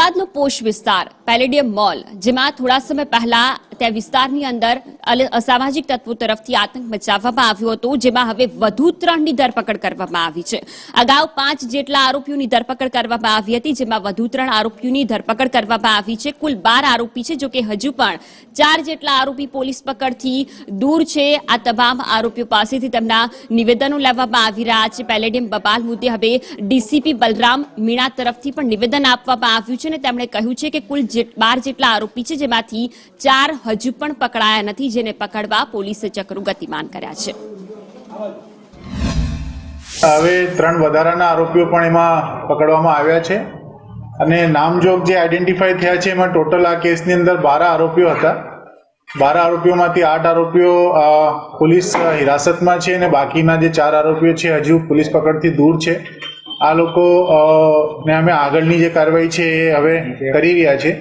અમદાવાદનો posh વિસ્તાર palladium mall, જેમાં થોડા સમય પહેલા त्या વિસ્તારની અંદર અસામાજિક તત્વો તરફથી આતંક મચાવવામાં આવ્યો હતો, જેમાં હવે વધુ 3ની ધરપકડ કરવામાં આવી છે। અગાઉ 5 જેટલા આરોપીઓની ધરપકડ કરવામાં આવી હતી, જેમાં વધુ 3 આરોપીઓની ધરપકડ કરવામાં આવી છે। કુલ 12 આરોપી છે, જો કે હજુ પણ 4 જેટલા આરોપી પોલીસ પકડથી દૂર છે। આ તમામ આરોપીઓ પાસેથી તેમના નિવેદનો લેવામાં આવી રહ્યા છે। પેલેડિયમ બબાલ મુદ્દે હવે ડીસીપી બલરામ મીણા તરફથી પણ નિવેદન આપવામાં આવ્યું છે અને તેમણે કહ્યું છે કે કુલ 12 જેટલા આરોપી છે, જેમાંથી 4 હજુ પણ પકડાયા નથી, જેને પકડવા પોલીસે ચક્રો ગતિમાન કર્યા છે। હવે 3 વધારાના આરોપીઓ પણ એમાં પકડવામાં આવ્યા છે અને નામજોગ જે આઈડેન્ટિફાઈ થયા છે એમાં ટોટલ આ કેસની અંદર 12 આરોપીઓ હતા। 12 આરોપીઓમાંથી 8 આરોપીઓ પોલીસ હિરાસતમાં છે અને બાકીના જે 4 આરોપીઓ છે હજુ પોલીસ પકડથી દૂર છે। આ લોકો ને અમે આગળની જે કાર્યવાહી છે એ હવે કરી રહ્યા છે।